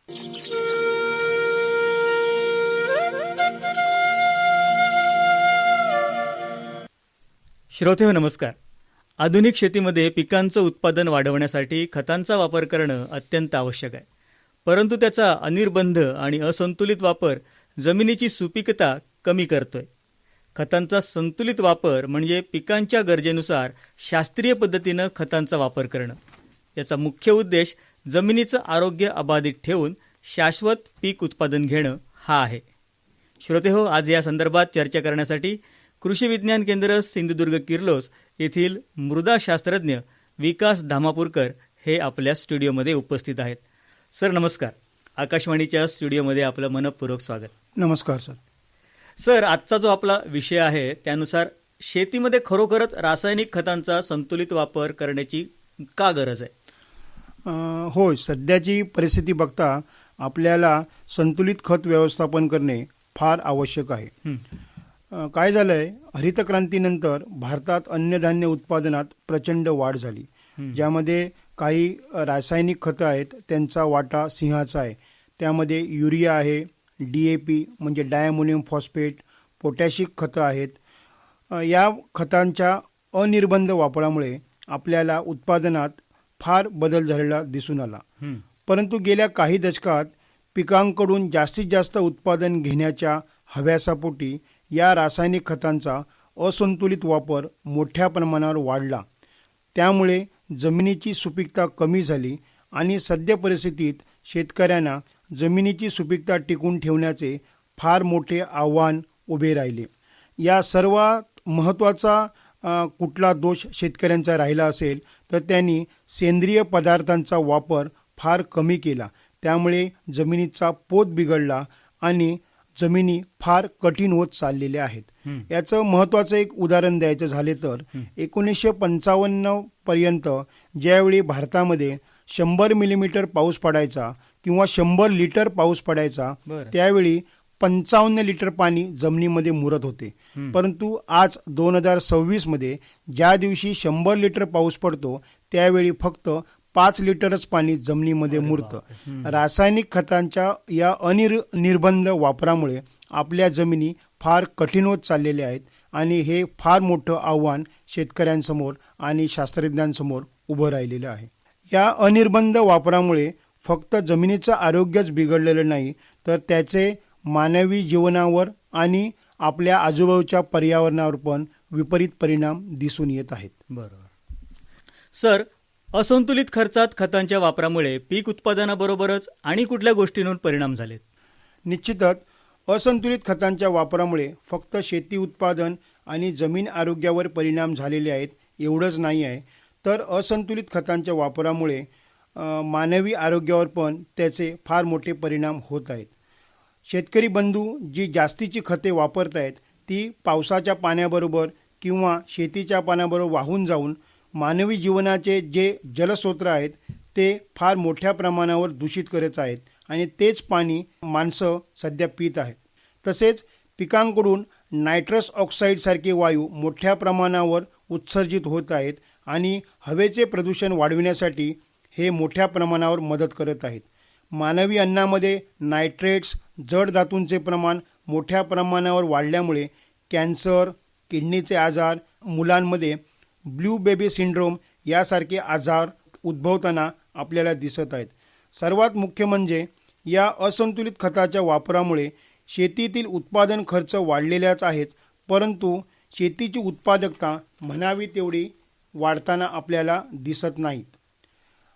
श्रोतेहो नमस्कार. आधुनिक शेतीमध्ये पिकांचं उत्पादन वाढवण्यासाठी खतांचा वापर करणं अत्यंत आवश्यक आहे. परंतु त्याचा अनिर्बंध आणि असंतुलित वापर जमिनीची सुपीकता कमी करतोय. खतांचा संतुलित वापर म्हणजे पिकांच्या गरजेनुसार शास्त्रीय पद्धतीनं खतांचा वापर करणं. याचा मुख्य उद्देश जमिनीचं आरोग्य अबाधित ठेवून शाश्वत पीक उत्पादन घेणं हा आहे. श्रोतेहो, आज या संदर्भात चर्चा करण्यासाठी कृषी विज्ञान केंद्र सिंधुदुर्ग किर्लोस येथील मृदाशास्त्रज्ञ विकास धामापूरकर हे आपल्या स्टुडिओमध्ये उपस्थित आहेत. सर नमस्कार. आकाशवाणीच्या स्टुडिओमध्ये आपलं मनपूर्वक स्वागत. नमस्कार सर. सर, आजचा जो आपला विषय आहे त्यानुसार शेतीमध्ये खरोखरच रासायनिक खतांचा संतुलित वापर करण्याची का गरज आहे? होय, सध्याची परिस्थिती बघता आपल्याला संतुलित खत व्यवस्थापन करणे फार आवश्यक आहे. काय झालंय, हरित क्रांतीनंतर भारतात अन्नधान्य उत्पादनात प्रचंड वाढ झाली, ज्यामध्ये काही रासायनिक खतं आहेत त्यांचा वाटा सिंहाचा आहे. त्यामध्ये युरिया आहे, DAP म्हणजे डायअमोनियम फॉस्फेट, पोटॅशिक खतं आहेत. या खतांच्या अनिर्बंध वापरामुळे आपल्याला उत्पादनात फार बदल झालेला दिसून आला. परंतु गेल्या काही दशकात पिकांकडून जास्तीत जास्त उत्पादन घेण्याच्या हव्यासापोटी या रासायनिक खतांचा असंतुलित वापर मोठ्या प्रमाणावर वाढला. त्यामुळे जमिनीची सुपीकता कमी झाली आणि सद्य परिस्थितीत शेतकऱ्यांना जमिनीची सुपीकता टिकून ठेवण्याचे फार मोठे आव्हान उभे राहिले. या सर्वात महत्त्वाचा कुठला दोष शेतकऱ्यांचा राहिला असेल तर त्यांनी सेंद्रिय पदार्थांचा वापर फार कमी केला. त्यामुळे जमिनीचा पोत बिघडला आणि जमिनी फार कठीण होत चाललेल्या आहेत. याचं महत्त्वाचं एक उदाहरण द्यायचं झाले तर 1955 पर्यंत ज्यावेळी भारतामध्ये 100 मिलीमीटर पाऊस पडायचा किंवा 100 लिटर पाऊस पडायचा, त्यावेळी 55 लिटर पाणी जमिनीमध्ये मुरत होते. परंतु आज 2026 मध्ये ज्या दिवशी 100 लिटर पाऊस पडतो त्यावेळी फक्त 5 लिटरच पाणी जमिनीमध्ये मुरतं. रासायनिक खतांच्या या अनिर्बंध वापरामुळे आपल्या जमिनी फार कठीण होत चाललेल्या आहेत आणि हे फार मोठं आव्हान शेतकऱ्यांसमोर आणि शास्त्रज्ञांसमोर उभं राहिलेलं आहे. या अनिर्बंध वापरामुळे फक्त जमिनीचं आरोग्यच बिघडलेलं नाही तर त्याचे मानवी जीवनावर आणि आपल्या आजूबाजूच्या पर्यावरणावर पण विपरीत परिणाम दिसून येत आहेत. बरोबर. सर, असंतुलित खर्चात खतांच्या वापरामुळे पीक उत्पादनाबरोबरच आणि कुठल्या गोष्टींवर परिणाम झालेत? निश्चितच असंतुलित खतांच्या वापरामुळे फक्त शेती उत्पादन आणि जमीन आरोग्यावर परिणाम झालेले आहेत एवढंच नाही आहे, तर असंतुलित खतांच्या वापरामुळे मानवी आरोग्यावर पण त्याचे फार मोठे परिणाम होत आहेत. शेतकरी बंधू जी जास्तीची खते वापरत आहेत ती पावसाच्या पाण्याबरोबर किंवा शेतीच्या पाण्याबरोबर वाहून जाऊन मानवी जीवनाचे जे जलस्रोत आहेत ते फार मोठ्या प्रमाणावर दूषित करत आहेत आणि तेच पाणी माणसं सध्या पित आहेत. तसेच पिकांकडून नायट्रस ऑक्साईडसारखे वायू मोठ्या प्रमाणावर उत्सर्जित होत आहेत आणि हवेचे प्रदूषण वाढविण्यासाठी हे मोठ्या प्रमाणावर मदत करत आहेत. मानवी अन्नामध्ये नायट्रेट्स, जड धातूंचे प्रमाण मोठ्या प्रमाणावर वाढल्यामुळे कॅन्सर, किडनीचे आजार, मुलांमध्ये ब्लू बेबी सिंड्रोम यासारखे आजार उद्भवताना आपल्याला दिसत आहेत. सर्वात मुख्य म्हणजे या असंतुलित खताच्या वापरामुळे शेतीतील उत्पादन खर्च वाढलेल्याच आहेत, परंतु शेतीची उत्पादकता म्हणावी तेवढी वाढताना आपल्याला दिसत नाहीत.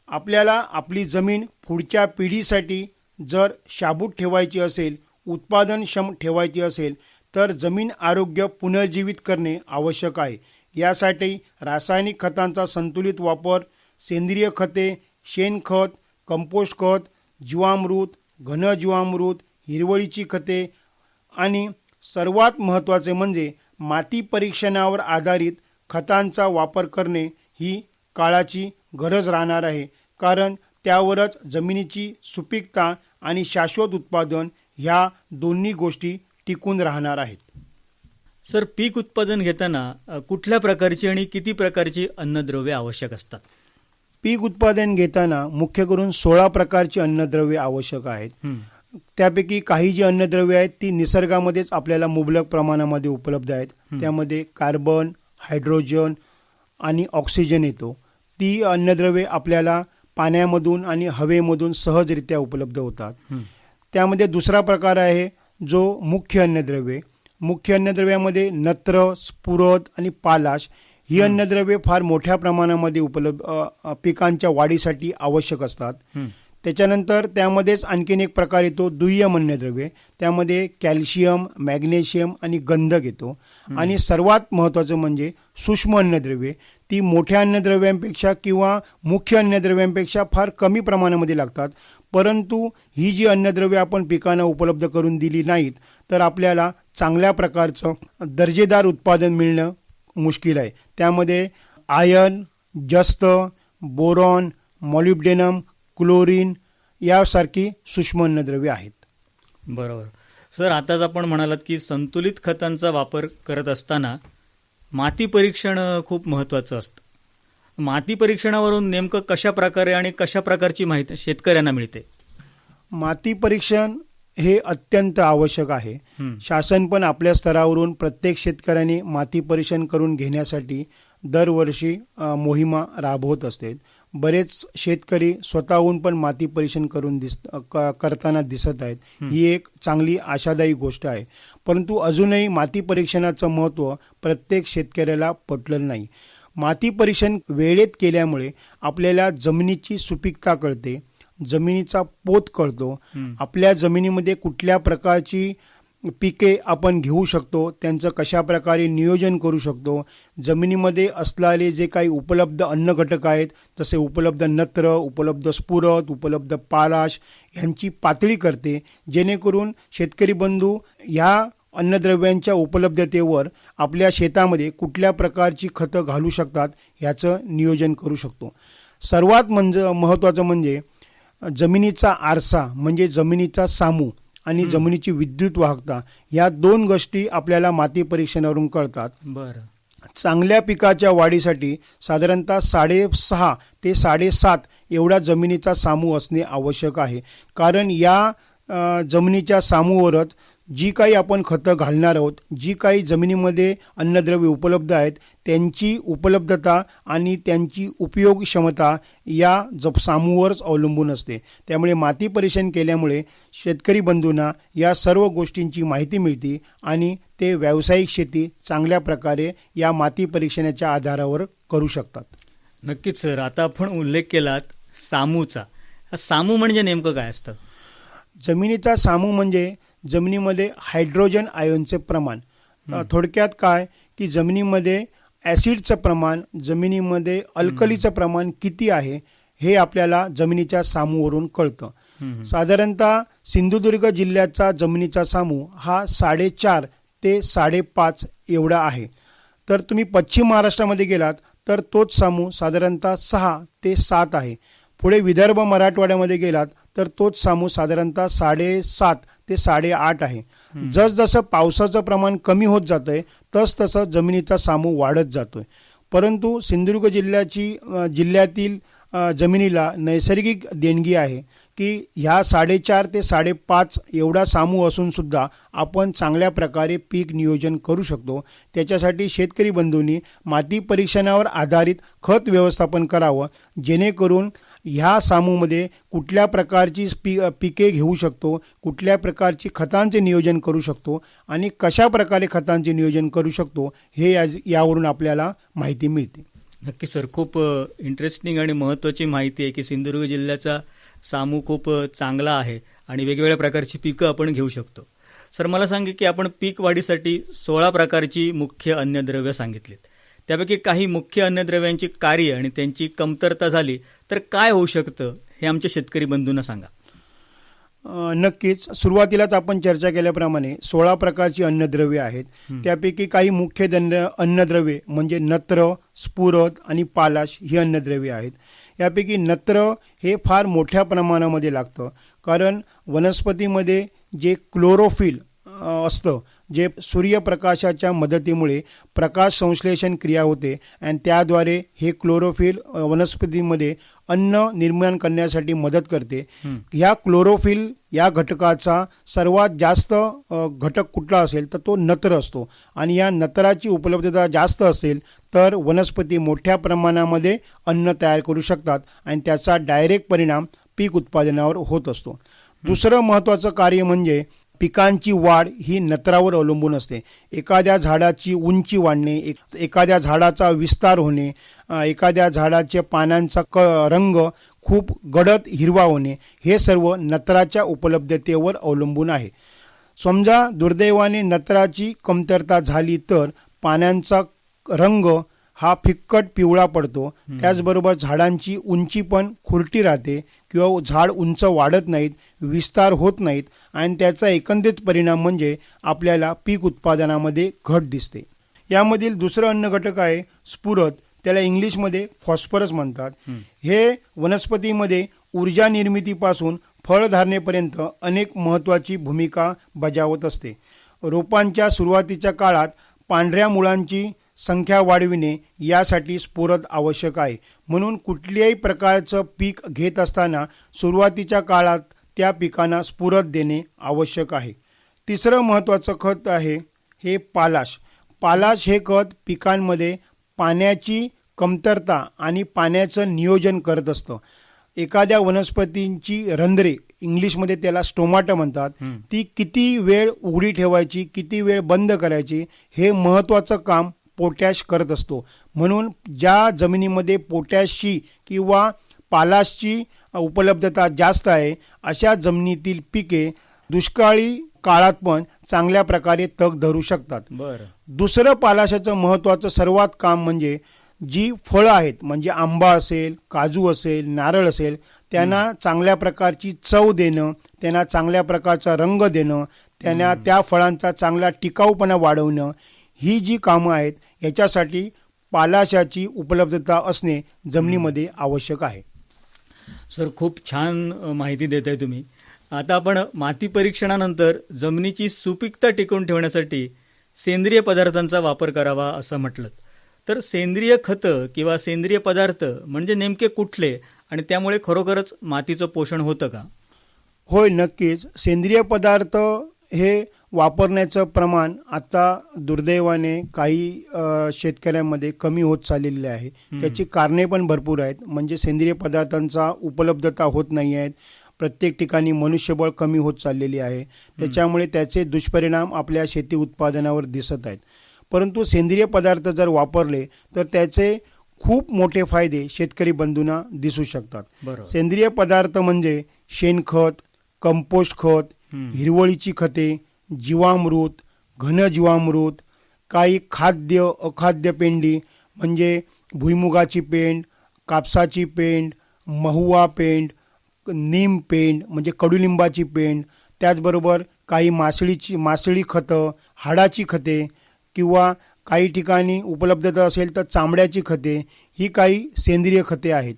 आपल्याला आपली जमीन पुढच्या पिढीसाठी जर शाबूत ठेवायची असेल, उत्पादनक्षम ठेवायची असेल तर जमीन आरोग्य पुनर्जीवित करणे आवश्यक आहे. यासाठी रासायनिक खतांचा संतुलित वापर, सेंद्रिय खते, शेणखत, कंपोस्ट खत, जीवामृत, घनजीवामृत, हिरवळीची खते आणि सर्वात महत्त्वाचे म्हणजे माती परीक्षणावर आधारित खतांचा वापर करणे ही काळाची गरज राहणार आहे, कारण त्यावरच जमिनीची सुपीकता आणि शाश्वत उत्पादन ह्या दोन्ही गोष्टी टिकून राहणार आहेत. सर, पीक उत्पादन घेताना कुठल्या प्रकारची आणि किती प्रकारची अन्नद्रव्ये आवश्यक असतात? पीक उत्पादन घेताना मुख्य करून 16 प्रकारची अन्नद्रव्ये आवश्यक आहेत. त्यापैकी काही जी अन्नद्रव्ये आहेत ती निसर्गामध्येच आपल्याला मुबलक प्रमाणामध्ये उपलब्ध आहेत. त्यामध्ये कार्बन, हायड्रोजन आणि ऑक्सिजन येतो. ती अन्नद्रव्ये आपल्याला पाण्यामधून आणि हवेमधून सहजरित्या उपलब्ध होतात. त्यामध्ये दुसरा प्रकार आहे जो मुख्य अन्नद्रव्ये. मुख्य अन्नद्रव्यामध्ये नत्र, स्फुरद आणि पालाश ही अन्नद्रव्ये फार मोठ्या प्रमाणामध्ये पिकांच्या वाढीसाठी आवश्यक असतात. त्याच्यानंतर त्यामध्येच आणखीन एक प्रकार येतो दुय्यम अन्नद्रव्ये. त्यामध्ये कॅल्शियम, मॅग्नेशियम आणि गंधक येतो. आणि सर्वात महत्त्वाचं म्हणजे सूक्ष्म अन्नद्रव्ये. ती मोठ्या अन्नद्रव्यांपेक्षा किंवा मुख्य अन्नद्रव्यांपेक्षा फार कमी प्रमाणामध्ये लागतात. परंतु ही जी अन्नद्रव्ये आपण पिकांना उपलब्ध करून दिली नाहीत तर आपल्याला चांगल्या प्रकारचं दर्जेदार उत्पादन मिळणं मुश्किल आहे. त्यामध्ये आयर्न, जस्त, बोरॉन, मॉलिब्डेनम, क्लोरीन यासारखी सूक्ष्म अन्नद्रव्ये आहेत. बरोबर सर, आताच आपण म्हणालात की संतुलित खतांचा वापर करत असताना माती परीक्षण खूप महत्त्वाचं असतं. माती परीक्षणावरून नेमकं कशा प्रकारे आणि कशा प्रकारची माहिती शेतकऱ्यांना मिळते? माती परीक्षण हे अत्यंत आवश्यक आहे. शासन पण आपल्या स्तरावरून प्रत्येक शेतकऱ्याने माती परीक्षण करून घेण्यासाठी दरवर्षी मोहिमा राबवत असते. बरेच शेतकरी स्वतःहून पण माती परीक्षण करून करताना दिसत आहेत. ही एक चांगली आशादायी गोष्ट आहे. परंतु अजूनही माती परीक्षणाचं महत्त्व प्रत्येक शेतकऱ्याला पटलं नाही. माती परीक्षण वेळेत केल्यामुळे आपल्याला जमिनीची सुपीकता कळते, जमिनीचा पोत कळतो, आपल्या जमिनीमध्ये कुठल्या प्रकारची पिके आपण घेऊ शकतो, त्यांचं कशा प्रकारे नियोजन करू शकतो, जमिनीमध्ये असलेले जे काही उपलब्ध अन्न घटक आहेत जसे उपलब्ध नत्र, उपलब्ध स्फुरद, उपलब्ध पालाश यांची पातळी करते. जेणेकरून शेतकरी बंधू ह्या अन्नद्रव्यांच्या उपलब्धतेवर आपल्या शेतामध्ये कुठल्या प्रकारची खतं घालू शकतात ह्याचं नियोजन करू शकतो. सर्वात महत्त्वाचं म्हणजे जमिनीचा आरसा म्हणजे जमिनीचा सामू आणि जमिनीची विद्युत वाहकता या दोन गोष्टी आपल्याला माती परीक्षणावरून कळतात. बरं. चांगल्या पिकाच्या वाढीसाठी साधारणतः 6.5 ते 7.5 एवढा जमिनीचा सामू असणे आवश्यक आहे. कारण या जमिनीच्या सामूवरच जी काही आपण खतं घालणार आहोत, जी काही जमिनीमध्ये अन्नद्रव्ये उपलब्ध आहेत त्यांची उपलब्धता आणि त्यांची उपयोग क्षमता या सामूवरच अवलंबून असते. त्यामुळे माती परीक्षण केल्यामुळे शेतकरी बंधूंना या सर्व गोष्टींची माहिती मिळते आणि ते व्यावसायिक शेती चांगल्या प्रकारे या माती परीक्षणाच्या आधारावर करू शकतात. नक्कीच सर, आता आपण उल्लेख केलात सामूचा. सामू म्हणजे नेमकं काय असतं? जमिनीचा सामू म्हणजे जमिनीमध्ये हायड्रोजन आयनचे प्रमाण. थोडक्यात काय की जमिनीमध्ये ॲसिडचं प्रमाण, जमिनीमध्ये अल्कलीचं प्रमाण किती आहे हे आपल्याला जमिनीच्या सामूवरून कळतं. साधारणतः सिंधुदुर्ग जिल्ह्याचा जमिनीचा सामू हा 4.5 ते 5.5 एवढा आहे. तर तुम्ही पश्चिम महाराष्ट्रामध्ये गेलात तर तोच सामू साधारणतः 6 ते 7 आहे. पुढे विदर्भ मराठवाड्यामध्ये गेलात तर तोच सामू साधारणतः 7.5 ते 8.5 आहे. जसजसं पावसाचं प्रमाण कमी होत जातंय तसं जमिनीचा सामू वाढत जातोय. परंतु सिंधुदुर्ग जिल्ह्यातील जमिनीला नैसर्गिक देणगी आहे की ह्या 4.5 ते 5.5 एवढा सामू असून सुद्धा आपण चांगल्या प्रकारे पीक नियोजन करू शकतो. त्याच्यासाठी शेतकरी बंधूंनी माती परीक्षणावर आधारित खत व्यवस्थापन करावं, जेणेकरून ह्या सामूमध्ये कुठल्या प्रकारची पिके घेऊ शकतो, कुठल्या प्रकारची खतांचे नियोजन करू शकतो आणि कशा प्रकारे खतांचे नियोजन करू शकतो हे यावरून आपल्याला माहिती मिळते. नक्की सर, खूप इंटरेस्टिंग आणि महत्त्वाची माहिती आहे की सिंधुदुर्ग जिल्ह्याचा सामू खूप चांगला आहे आणि वेगवेगळ्या प्रकारची पिकं आपण घेऊ शकतो. सर, मला सांगा की आपण पीक वाढीसाठी 16 प्रकारची मुख्य अन्नद्रव्य सांगितलीत. त्यापैकी काही मुख्य अन्नद्रव्यांची कार्य आणि त्यांची कमतरता झाली तर काय होऊ शकतं हे आमच्या शेतकरी बंधूंना सांगा. नक्कीच. सुरुवातीलाच आपण चर्चा केल्याप्रमाणे 16 प्रकारची अन्नद्रव्ये आहेत. त्यापैकी काही मुख्य अन्नद्रव्ये म्हणजे नत्र, स्फुरद आणि पालाश ही अन्नद्रव्ये आहेत. यापैकी नत्र हे फार मोठ्या प्रमाणामध्ये लागतं, कारण वनस्पतीमध्ये जे क्लोरोफिल असतं, जे सूर्यप्रकाशाच्या मदतीमुळे प्रकाश संश्लेषण क्रिया होते आणि त्याद्वारे हे क्लोरोफिल वनस्पतीमध्ये अन्न निर्माण करण्यासाठी मदत करते. ह्या क्लोरोफिल या घटकाचा सर्वात जास्त घटक कुठला असेल तर तो नत्र असतो आणि या नत्राची उपलब्धता जास्त असेल तर वनस्पती मोठ्या प्रमाणामध्ये अन्न तयार करू शकतात आणि त्याचा डायरेक्ट परिणाम पीक उत्पादनावर होत असतो. दुसरं महत्त्वाचं कार्य म्हणजे पिकांची वाढ ही नत्रावर अवलंबून असते. एखाद्या झाडाची उंची वाढणे, एखाद्या झाडाचा विस्तार होणे, एखाद्या झाडाच्या पानांचा रंग खूप गडद हिरवा होणे, हे सर्व नत्राच्या उपलब्धतेवर अवलंबून आहे. समजा दुर्दैवाने नत्राची कमतरता झाली तर पानांचा रंग हा फिक्कट पिवळा पडतो. त्याचबरोबर झाडांची उंची पण खुरटी राहते किंवा झाड उंच वाढत नाहीत, विस्तार होत नाहीत आणि त्याचा एकंदरीत परिणाम म्हणजे आपल्याला पीक उत्पादनामध्ये घट दिसते. यामधील दुसरं अन्न घटक आहे स्फुरद, त्याला इंग्लिशमध्ये फॉस्फरस म्हणतात. हे वनस्पतीमध्ये ऊर्जा निर्मितीपासून फळधारणेपर्यंत अनेक महत्त्वाची भूमिका बजावत असते. रोपांच्या सुरुवातीच्या काळात पांढऱ्या मुळांची संख्या वाढविणे यासाठी स्फुरद आवश्यक आहे. म्हणून कुठल्याही प्रकारचं पीक घेत असताना सुरुवातीच्या काळात त्या पिकांना स्फुरद देणे आवश्यक आहे. तिसरं महत्त्वाचं खत आहे हे पालाश. पालाश हे खत पिकांमध्ये पाण्याची कमतरता आणि पाण्याचं नियोजन करत असतं. एखाद्या वनस्पतींची रंध्रे, इंग्लिशमध्ये त्याला स्टोमाटा म्हणतात, ती किती वेळ उघडी ठेवायची, किती वेळ बंद करायची, हे महत्त्वाचं काम पोटॅश करत असतो. म्हणून ज्या जमिनीमध्ये पोटॅशची किंवा पालाशची उपलब्धता जास्त आहे अशा जमिनीतील पिके दुष्काळी काळात पण चांगल्या प्रकारे तग धरू शकतात. दुसरं पालाशाचं महत्त्वाचं सर्वात काम म्हणजे जी फळं आहेत, म्हणजे आंबा असेल, काजू असेल, नारळ असेल, त्यांना चांगल्या प्रकारची चव देणं, त्यांना चांगल्या प्रकारचा रंग देणं, त्यांना त्या फळांचा चांगला टिकाऊपणा वाढवणं, ही जी कामं आहेत याच्यासाठी पालाशाची उपलब्धता असणे जमिनीमध्ये आवश्यक आहे. सर, खूप छान माहिती देत आहे तुम्ही. आता आपण माती परीक्षणानंतर जमिनीची सुपीकता टिकवून ठेवण्यासाठी सेंद्रिय पदार्थांचा वापर करावा असं म्हटलं, तर सेंद्रिय खतं किंवा सेंद्रिय पदार्थ म्हणजे नेमके कुठले आणि त्यामुळे खरोखरच मातीचं पोषण होतं का? होय, नक्कीच. सेंद्रिय पदार्थ हे वापरण्याचं प्रमाण आता दुर्दैवाने काही शेतकऱ्यांमध्ये कमी होत चाललेले आहे. त्याची कारणे पण भरपूर आहेत. म्हणजे सेंद्रिय पदार्थांचा उपलब्धता होत नाही आहेत. प्रत्येक ठिकाणी मनुष्यबळ कमी होत चाललेली आहे. त्याच्यामुळे त्याचे दुष्परिणाम आपल्या शेती उत्पादनावर दिसत आहेत. परंतु सेंद्रिय पदार्थ जर वापरले तर त्याचे खूप मोठे फायदे शेतकरी बंधूंना दिसू शकतात. सेंद्रिय पदार्थ म्हणजे शेणखत, कंपोस्ट खत, हिरवळीची खते, जीवामृत, घनजीवामृत, काही खाद्य अखाद्य पेंडी म्हणजे भुईमुगाची पेंड, कापसाची पेंड, महुआ पेंड, नीम पेंड म्हणजे कडुलिंबाची पेंड, त्याचबरोबर काही मासळी खतं, हाडाची खते किंवा काही ठिकाणी उपलब्धता असेल तर चामड्याची खते, ही काही सेंद्रिय खते आहेत.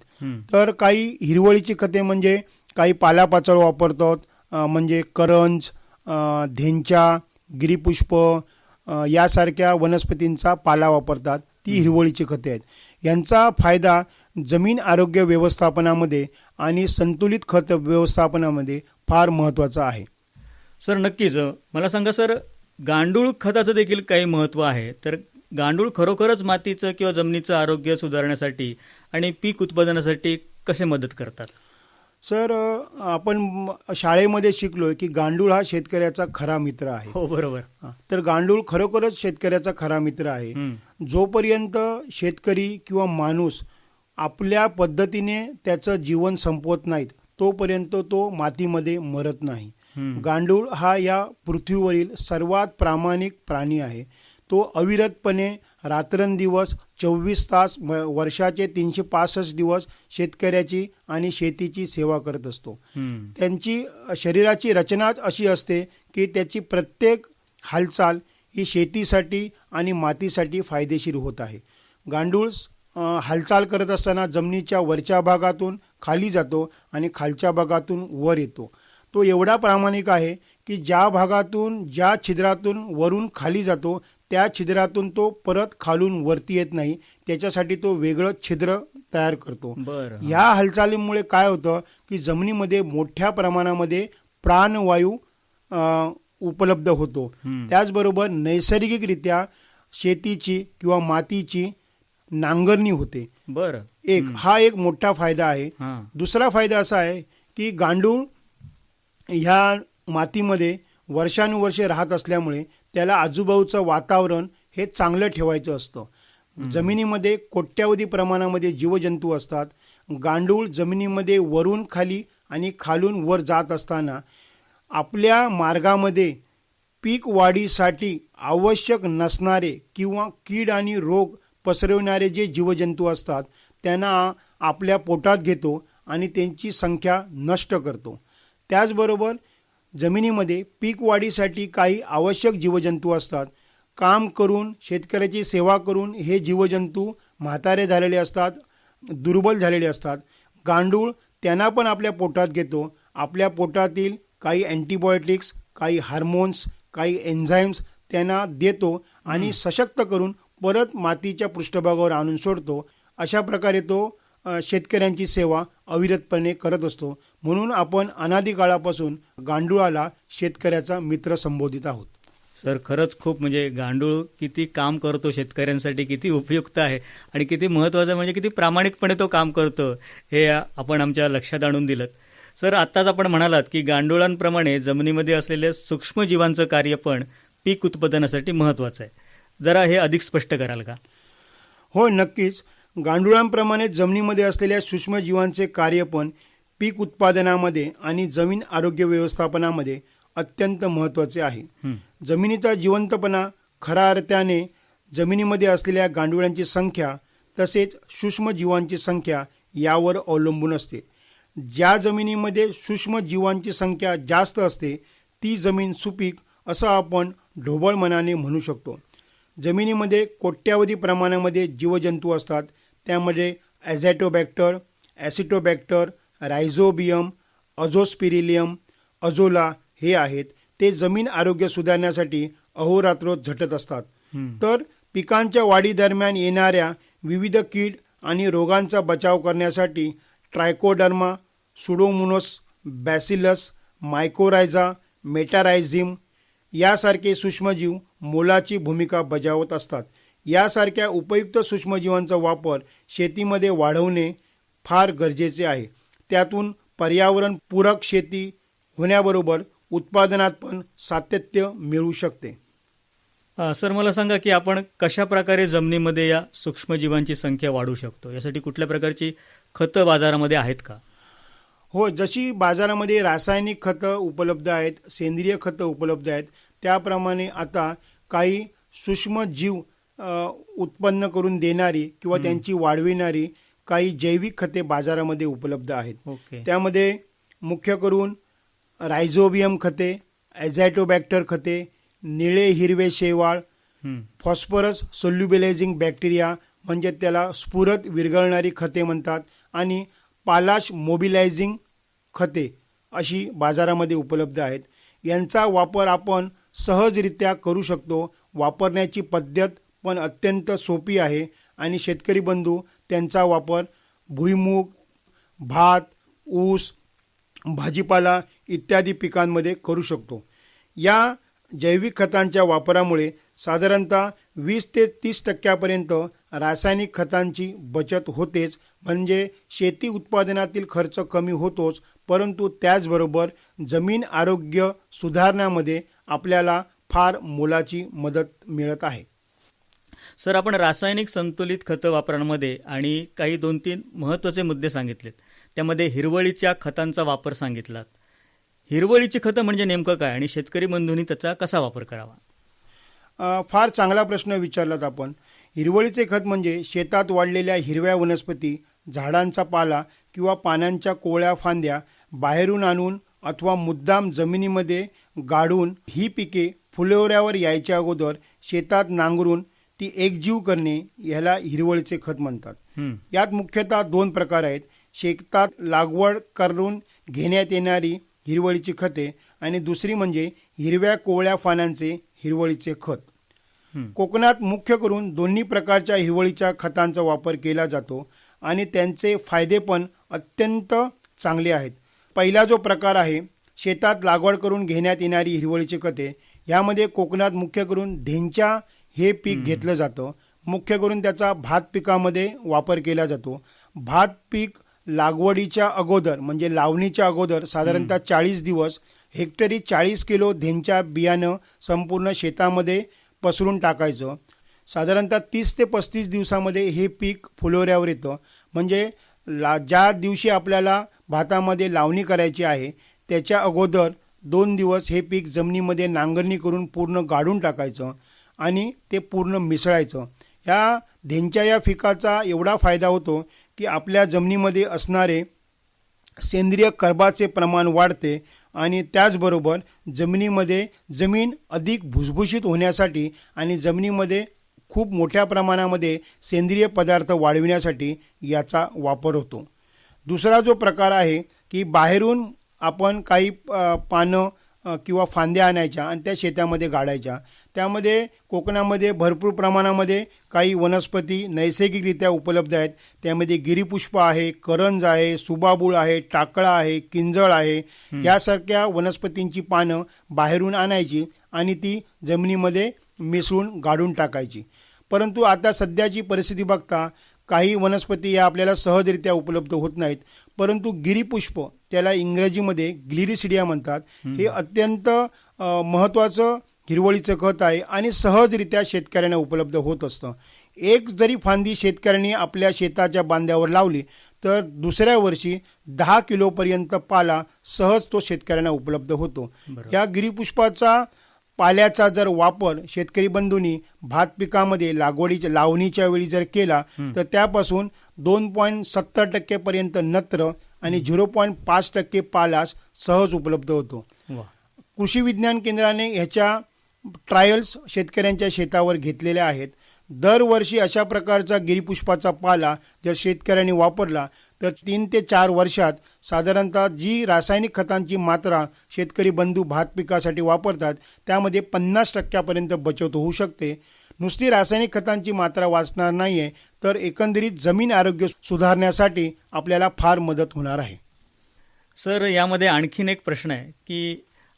तर काही हिरवळीची खते म्हणजे काही पालापाचोळा वापरतात, म्हणजे करंज, धेंचा, गिरीपुष्प यासारख्या वनस्पतींचा पाला वापरतात, ती हिरवळीची खते आहेत. यांचा फायदा जमीन आरोग्य व्यवस्थापनामध्ये आणि संतुलित खत व्यवस्थापनामध्ये फार महत्त्वाचा आहे. सर, नक्कीच. मला सांगा सर, गांडूळ खताचं देखील काही महत्त्व आहे, तर गांडूळ खरोखरच मातीचं किंवा जमिनीचं आरोग्य सुधारण्यासाठी आणि पीक उत्पादनासाठी कसे मदत करतात? सर, आपण शाळेमध्ये शिकलोय की गांडूळ हा शेतकऱ्याचा खरा मित्र आहे. हो, बरोबर. तर गांडूळ खरोखरच शेतकऱ्याचा खरा मित्र आहे. जोपर्यंत शेतकरी किंवा माणूस आपल्या पद्धतीने त्याचं जीवन संपवत नाहीत तोपर्यंत तो मातीमध्ये मरत नाही. गांडूळ हा या पृथ्वीवरील सर्वात प्रामाणिक प्राणी आहे. तो अविरतपणे रात्रंदिवस 24 तास वर्षाचे 365 दिवस शेतकऱ्याची आणि शेतीची सेवा करत असतो. त्यांची शरीराची रचना अशी असते की त्याची प्रत्येक हालचाल ही शेतीसाठी आणि मातीसाठी फायदेशीर होत आहे. गांडूळ हालचाल करत असताना जमिनीच्या वरच्या भागातून खाली जातो आणि खालच्या भागातून वर येतो. तो एवढा प्रामाणिक आहे की ज्या भागातून ज्या छिद्रातून वरून खाली जातो त्या छिद्रातून तो परत खालून वरती येत नाही, त्याच्यासाठी तो वेगळं छिद्र तयार करतो. बरं. ह्या हालचालीमुळे काय होतं की जमिनीमध्ये मोठ्या प्रमाणामध्ये प्राणवायू उपलब्ध होतो. त्याचबरोबर नैसर्गिकरित्या शेतीची किंवा मातीची नांगरणी होते. बरं. हा एक मोठा फायदा आहे. हां. दुसरा फायदा असा आहे की गांडूळ ह्या मातीमध्ये वर्षानुवर्षे राहत असल्यामुळे त्याला आजूबाजूचं वातावरण हे चांगलं ठेवायचं असतं. जमिनीमध्ये कोट्यावधी प्रमाणामध्ये जीवजंतू असतात. गांडूळ जमिनीमध्ये वरून खाली आणि खालून वर जात असताना आपल्या मार्गामध्ये पीक वाढीसाठी आवश्यक नसणारे किंवा कीड आणि रोग पसरवणारे जे जीवजंतू असतात त्यांना आपल्या पोटात घेतो आणि त्यांची संख्या नष्ट करतो. त्याचबरोबर जमिनीमध्ये पीक वाढीसाठी काही आवश्यक जीवजंतू असतात. काम करून शेतकऱ्याची सेवा करून हे जीवजंतू म्हातारे झालेले असतात, दुर्बल झालेले असतात. गांडूळ त्यांना पण आपल्या पोटात घेतो. आपल्या पोटातील काही अँटीबायोटिक्स, काही हार्मोन्स, काही एन्झाईम्स त्यांना देतो आणि सशक्त करून परत मातीच्या पृष्ठभागावर आणून सोडतो. अशा प्रकारे तो शेतकऱ्यांची सेवा अविरतपणे करत असतो. म्हणून आपण अनादी काळापासून गांडुळाला शेतकऱ्याचा मित्र संबोधित आहोत. सर, खरंच खूप म्हणजे गांडूळ किती काम करतो शेतकऱ्यांसाठी, किती उपयुक्त आहे आणि किती महत्त्वाचं म्हणजे किती प्रामाणिकपणे तो काम करतो हे आपण आमच्या लक्षात आणून दिलं. सर, आत्ताच आपण म्हणालात की गांडुळांप्रमाणे जमिनीमध्ये असलेल्या सूक्ष्मजीवांचं कार्य पण पीक उत्पादनासाठी महत्त्वाचं आहे. जरा हे अधिक स्पष्ट कराल का? हो, नक्कीच. गांडुळांप्रमाणे जमिनीमध्ये असलेल्या सूक्ष्मजीवांचे कार्य पण पीक उत्पादनामध्ये आणि जमीन आरोग्य व्यवस्थापनामध्ये अत्यंत महत्त्वाचे आहे. जमिनीचा जिवंतपणा खऱ्या अर्थाने जमिनीमध्ये असलेल्या गांडुळांची संख्या तसेच सूक्ष्मजीवांची संख्या यावर अवलंबून असते. ज्या जमिनीमध्ये सूक्ष्मजीवांची संख्या जास्त असते ती जमीन सुपीक असं आपण ढोबळ मनाने म्हणू शकतो. जमिनीमध्ये कोट्यावधी प्रमाणामध्ये जीवजंतू असतात. त्यामध्ये ॲझॅटोबॅक्टर, ॲसिटोबॅक्टर, रायझोबियम, अझोस्पिरिलियम, अझोला हे आहेत. ते जमीन आरोग्य सुधारण्यासाठी अहोरात्र झटत असतात. तर पिकांच्या वाढीदरम्यान येणाऱ्या विविध कीड आणि रोगांचा बचाव करण्यासाठी ट्रायकोडर्मा, सुडोमोनास, बॅसिलस, मायकोरायझा, मेटारायझिम यासारखे सूक्ष्मजीव मोलाची भूमिका बजावत असतात. यासारख्या उपयुक्त सूक्ष्मजीवांचा वापर शेतीमध्ये वाढवणे फार गरजेचे आहे. त्यातून पर्यावरणपूरक शेती होण्याबरोबर उत्पादनात पण सातत्य मिळू शकते. सर, मला सांगा की आपण कशा प्रकारे जमिनीमध्ये या सूक्ष्मजीवांची संख्या वाढवू शकतो? यासाठी कुठल्या प्रकारची खतं बाजारामध्ये आहेत का? हो, जशी बाजारामध्ये रासायनिक खतं उपलब्ध आहेत, सेंद्रिय खतं उपलब्ध आहेत, त्याप्रमाणे आता काही सूक्ष्मजीव उत्पन्न करून देणारी किंवा त्यांची वाढविणारी काही जैविक खते बाजारामध्ये उपलब्ध आहेत. त्यामध्ये मुख्य करून रायझोबियम खते, ॲझॅटोबॅक्टर खते, निळे हिरवे शेवाळ, फॉस्फरस सोल्युबिलायझिंग बॅक्टेरिया म्हणजे त्याला स्फुरत विरघळणारी खते म्हणतात, आणि पालाश मोबिलायझिंग खते अशी बाजारामध्ये उपलब्ध आहेत. यांचा वापर आपण सहजरित्या करू शकतो. वापरण्याची पद्धत पण अत्यंत सोपी आहे आणि शेतकरी बंधू त्यांचा वापर भुईमूग, भात, ऊस, भाजीपाला इत्यादी पिकांमध्ये करू शकतो. या जैविक खतांच्या वापरामुळे साधारणतः 20 ते 30% रासायनिक खतांची बचत होतेच. म्हणजे शेती उत्पादनातील खर्च कमी होतोच, परंतु त्याचबरोबर जमीन आरोग्य सुधारण्यामध्ये आपल्याला फार मोलाची मदत मिळत आहे. सर, आपण रासायनिक संतुलित खतं वापरण्यामध्ये आणि काही 2-3 महत्त्वाचे मुद्दे सांगितलेत. त्यामध्ये हिरवळीच्या खतांचा वापर सांगितलात. हिरवळीची खतं म्हणजे नेमकं काय आणि शेतकरी बंधूंनी त्याचा कसा वापर करावा? फार चांगला प्रश्न विचारलात आपण. हिरवळीचे खत म्हणजे शेतात वाढलेल्या हिरव्या वनस्पती, झाडांचा पाला किंवा पानांच्या कोवळ्या फांद्या बाहेरून आणून अथवा मुद्दाम जमिनीमध्ये गाडून ही पिके फुलोऱ्यावर यायच्या अगोदर शेतात नांगरून ती एकजीव करणे याला हिरवळीचे खत म्हणतात. यात मुख्यतः 2 प्रकार आहेत. शेतात लागवड करून घेण्यात येणारी हिरवळीची खते आणि दुसरी म्हणजे हिरव्या कोवळ्या पानांचे हिरवळीचे खत. कोकणात मुख्य करून दोन्ही प्रकारच्या हिरवळीच्या खतांचा वापर केला जातो आणि त्यांचे फायदे पण अत्यंत चांगले आहेत. पहिला जो प्रकार आहे शेतात लागवड करून घेण्यात येणारी हिरवळीची खते, यामध्ये कोकणात मुख्य करून धेंच्या हे पीक घेतलं जातं. मुख्य करून त्याचा भात पिकामध्ये वापर केला जातो. भात पीक लागवडीच्या अगोदर म्हणजे लावणीच्या अगोदर साधारणतः 40 दिवस हेक्टरी 40 किलो धेंच्या बियाणं संपूर्ण शेतामध्ये पसरून टाकायचं. साधारणतः 30 ते 35 दिवसामध्ये हे पीक फुलोऱ्यावर येतं. म्हणजे ज्या दिवशी आपल्याला भातामध्ये लावणी करायची आहे त्याच्या अगोदर 2 दिवस हे पीक जमिनीमध्ये नांगरणी करून पूर्ण गाडून टाकायचं आणि ते पूर्ण मिसळायचं. या धेंच्या या पिकाचा एवढा फायदा होतो की आपल्या जमिनीमध्ये असणारे सेंद्रिय कर्बाचे प्रमाण वाढते आणि त्याचबरोबर जमिनीमध्ये जमीन अधिक भुसभुशीत होण्यासाठी आणि जमिनीमध्ये खूप मोठ्या प्रमाणामध्ये सेंद्रिय पदार्थ वाढविण्यासाठी याचा वापर होतो. दुसरा जो प्रकार आहे की बाहेरून आपण काही पानं किंवा फांद्या आणायच्या आणि त्या शेतामध्ये गाडायच्या. त्यामध्ये कोकणामध्ये भरपूर प्रमाणामध्ये काही वनस्पती नैसर्गिकरित्या उपलब्ध आहेत. त्यामध्ये गिरीपुष्प आहे, करंज आहे, सुबाबूळ आहे, टाकळा आहे, किंजळ आहे. यासारख्या वनस्पतींची पानं बाहेरून आणायची आणि ती जमिनीमध्ये मिसळून गाडून टाकायची. परंतु आता सध्याची परिस्थिती बघता काही वनस्पती या आपल्याला सहजरित्या उपलब्ध होत नाहीत. परंतु गिरीपुष्प, त्याला इंग्रजीमध्ये ग्लिरिसिडिया म्हणतात, हे अत्यंत महत्त्वाचं हिरवळीचं खत आहे आणि सहजरित्या शेतकऱ्यांना उपलब्ध होत असतं. एक जरी फांदी शेतकऱ्यांनी आपल्या शेताच्या बांध्यावर लावली तर दुसऱ्या वर्षी 10 किलोपर्यंत पाला सहज तो शेतकऱ्यांना उपलब्ध होतो. या गिरीपुष्पाचा पाल्याचा जर वापर शेतकरी बंधूंनी भात पिकामध्ये लावणीच्या वेळी जर केला तर त्यापासून 2.70% पर्यंत नत्र आणि 0.5% पालास सहज उपलब्ध होतो. कृषी विज्ञान केंद्राने ह्याच्या ट्रायल्स शेतकऱ्यांच्या शेतावर घेतलेल्या आहेत. दरवर्षी अशा प्रकारचा गिरीपुष्पाचा पाला जर शेतकऱ्यांनी वापरला तर 3 ते 4 वर्षात साधारणतः जी रासायनिक खतांची मात्रा शेतकरी बंधू भात पिकासाठी वापरतात त्यामध्ये 50% बचत होऊ शकते. नुसती रासायनिक खतांची मात्रा वाचणार नाही आहे तर एकंदरीत जमीन आरोग्य सुधारण्यासाठी आपल्याला फार मदत होणार आहे. सर, यामध्ये आणखीन एक प्रश्न आहे की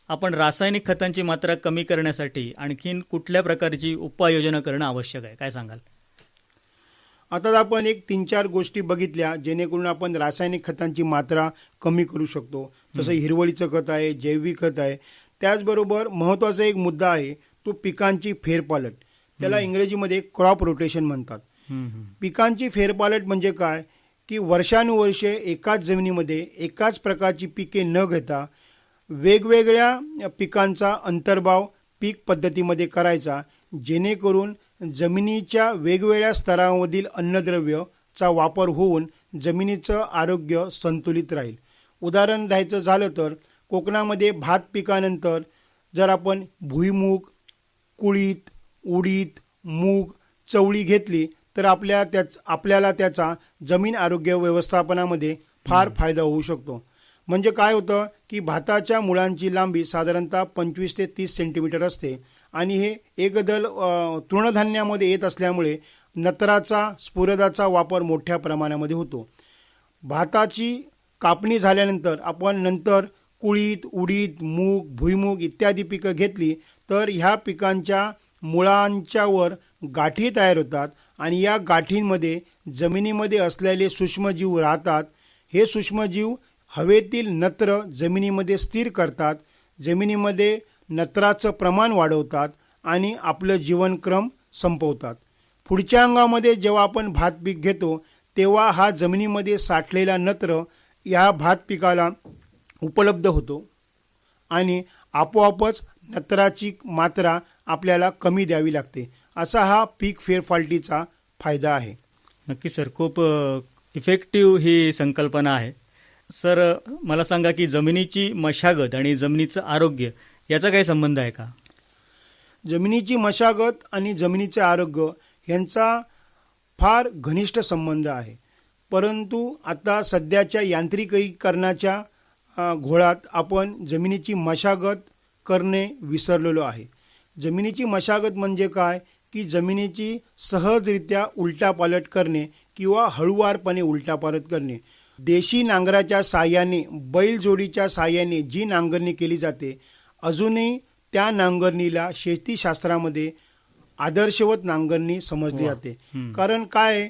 आपण रासायनिक खतांची मात्रा कमी करण्यासाठी आणखीन कुठल्या प्रकारची उपाययोजना करणं आवश्यक आहे, काय सांगाल? आता आपण एक 3-4 गोष्टी बघितल्या जेणेकरून आपण रासायनिक खतांची मात्रा कमी करू शकतो. जसं हिरवळीचं खत आहे, जैविक खत आहे. त्याचबरोबर महत्त्वाचा एक मुद्दा आहे तो पिकांची फेरपालट. त्याला इंग्रजीमध्ये क्रॉप रोटेशन म्हणतात. पिकांची फेरपालट म्हणजे काय की वर्षानुवर्षे एकाच जमिनीमध्ये एकाच प्रकारची पिके न घेता वेगवेगळ्या पिकांचा अंतर्भाव पीक पद्धतीमध्ये करायचा, जेणेकरून जमिनीच्या वेगवेगळ्या स्तरांमधील अन्नद्रव्यचा वापर होऊन जमिनीचं आरोग्य संतुलित राहील. उदाहरण द्यायचं झालं तर कोकणामध्ये भात पिकानंतर जर आपण भुईमूग, कुळीत, उडीद, मूग, चवळी घेतली तर आपल्याला त्याचा जमीन आरोग्य व्यवस्थापनामध्ये फार फायदा होऊ शकतो. म्हणजे काय होतं की भाताच्या मुळांची लांबी साधारणतः 25 ते 30 सेंटीमीटर असते आणि हे एकदल तृणधान्यामध्ये येत असल्यामुळे नत्राचा, स्फुरदाचा वापर मोठ्या प्रमाणामध्ये होतो. भाताची कापणी झाल्यानंतर आपण नंतर कुळीत, उडीद, मूग, भुईमूग इत्यादी पिकं घेतली तर ह्या पिकांच्या मुळांच्यावर गाठी तयार होतात आणि या गाठींमध्ये जमिनीमध्ये असलेले सूक्ष्मजीव राहतात. हे सूक्ष्मजीव हवेतील नत्र जमिनीमध्ये स्थिर करतात, जमिनीमध्ये नत्राचं प्रमाण वाढवतात आणि आपलं जीवनक्रम संपवतात. पुढच्या अंगामध्ये जेव्हा आपण भात पीक घेतो तेव्हा हा जमिनीमध्ये साठलेला नत्र या भात पिकाला उपलब्ध होतो आणि आपोआपच नत्राची मात्रा आपल्याला कमी द्यावी लागते. असा हा पीक फेरफालटीचा फायदा आहे. नक्की सर, खूप इफेक्टिव्ह ही संकल्पना आहे. सर, मला सांगा की जमिनीची मशागत आणि जमिनीचं आरोग्य याचा काही संबंध आहे का? जमिनीची मशागत आणि जमिनीचे आरोग्य यांचा फार घनिष्ठ संबंध आहे. परंतु आता सध्याच्या यांत्रिकीकरणाच्या घोळात आपण जमिनीची मशागत करणे विसरलेलो आहे. जमिनीची मशागत म्हणजे काय की जमिनीची सहजरित्या उलटापालट करणे किंवा हळूवारपणे उलटापालट करणे. देशी नांगराच्या साहाय्याने, बैलजोडीच्या साहाय्याने जी नांगरणी केली जाते, अजूनही त्या नांगरणीला शेतीशास्त्रामध्ये आदर्शवत नांगरणी समजली जाते. कारण काय,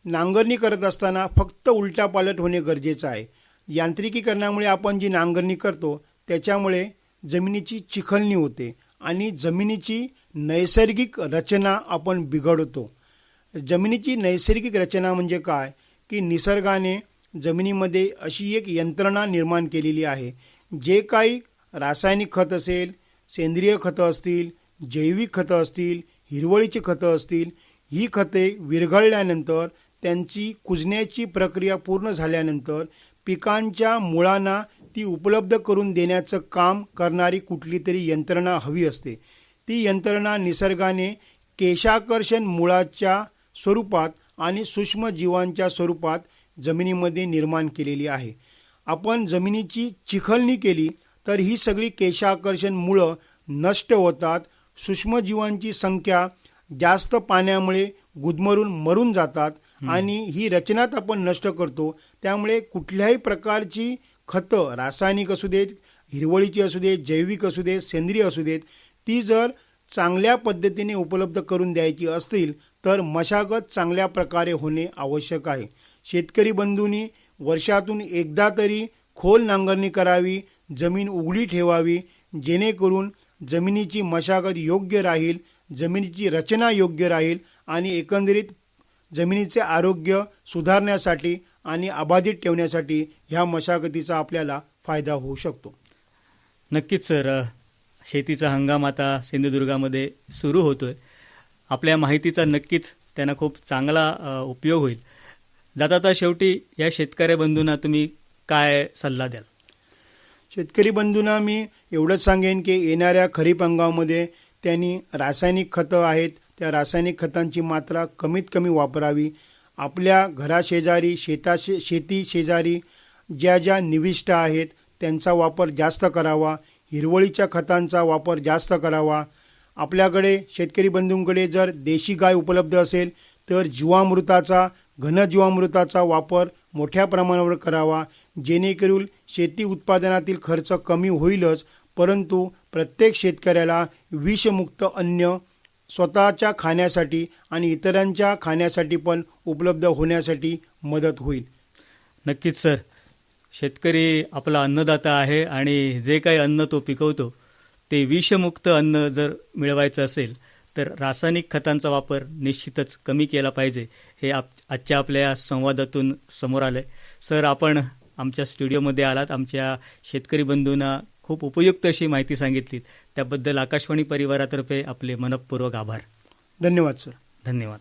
नांगरणी करत असताना फक्त उलटापालट होणे गरजेचं आहे. यांत्रिकीकरणामुळे आपण जी नांगरणी करतो त्याच्यामुळे जमिनीची चिखलणी होते आणि जमिनीची नैसर्गिक रचना आपण बिघडवतो. जमिनीची नैसर्गिक रचना म्हणजे काय की निसर्गाने जमिनीमध्ये अशी एक यंत्रणा निर्माण केलेली आहे. जे काही रासायनिक खत असेल, सेंद्रिय खतं असतील, जैविक खतं असतील, हिरवळीची खतं असतील, ही खते विरघळल्यानंतर त्यांची कुजण्याची प्रक्रिया पूर्ण झाल्यानंतर पिकांच्या मुळांना ती उपलब्ध करून देण्याचं काम करणारी कुठली तरी यंत्रणा हवी असते. ती यंत्रणा निसर्गाने केशाकर्षण मुळाच्या स्वरूपात आणि सूक्ष्मजीवांच्या स्वरूपात जमिनीमध्ये निर्माण केलेली आहे. आपण जमिनीची चिखलणी केली तर ही सगळी केशाकर्षण मुळं नष्ट होतात. सूक्ष्मजीवांची संख्या जास्त पाण्यामुळे गुदमरून मरून जातात आणि ही रचनाच आपण नष्ट करतो. त्यामुळे कुठल्याही प्रकारची खतं, रासायनिक असू देत, हिरवळीची असू देत, जैविक असू देत, सेंद्रिय असू देत, ती जर चांगल्या पद्धतीने उपलब्ध करून द्यायची असतील तर मशागत चांगल्या प्रकारे होणे आवश्यक आहे. शेतकरी बंधूंनी वर्षातून एकदा तरी खोल नांगरणी करावी, जमीन उघडी ठेवावी, जेणेकरून जमिनीची मशागत योग्य राहील, जमिनीची रचना योग्य राहील आणि एकंदरीत जमिनीचे आरोग्य सुधारण्यासाठी आणि अबाधित ठेवण्यासाठी ह्या मशागतीचा आपल्याला फायदा होऊ शकतो. नक्कीच सर, शेतीचा हंगाम आता सिंधुदुर्गामध्ये सुरू होतोय. आपल्या माहितीचा नक्कीच त्यांना खूप चांगला उपयोग होईल. जाता शेवटी या शेतकरी बंधूंना तुम्ही काय सल्ला द्याल? शेतकरी बंधूंना मी एवढंच सांगेन की येणाऱ्या खरीप हंगामामध्ये त्यांनी रासायनिक खतं आहेत, त्या रासायनिक खतांची मात्रा कमीत कमी वापरावी. आपल्या घराशेजारी, शेती शेजारी ज्या ज्या निविष्ट आहेत त्यांचा वापर जास्त करावा. हिरवळीच्या खतांचा वापर जास्त करावा. आपल्याकडे शेतकरी बंधूंकडे जर देशी गाय उपलब्ध असेल तर जीवामृताचा, घनजीवामृताचा वापर मोठ्या प्रमाणावर करावा. जेणेकरून शेती उत्पादनातील खर्च कमी होईलच, परंतु प्रत्येक शेतकऱ्याला विषमुक्त अन्न स्वतःच्या खाण्यासाठी आणि इतरांच्या खाण्यासाठी पण उपलब्ध होण्यासाठी मदत होईल. नक्कीच सर, शेतकरी आपला अन्नदाता आहे आणि जे काही अन्न तो पिकवतो ते विषमुक्त अन्न जर मिळवायचं असेल तर रासायनिक खतांचा वापर निश्चितच कमी केला पाहिजे, हे आजच्या आपल्या संवादातून समोर आलं आहे. सर, आपण आमच्या स्टुडिओमध्ये आलात, आमच्या शेतकरी बंधूंना खूप उपयुक्त अशी माहिती सांगितली. त्याबद्दल आकाशवाणी परिवारातर्फे आपले मनःपूर्वक आभार. धन्यवाद सर. धन्यवाद.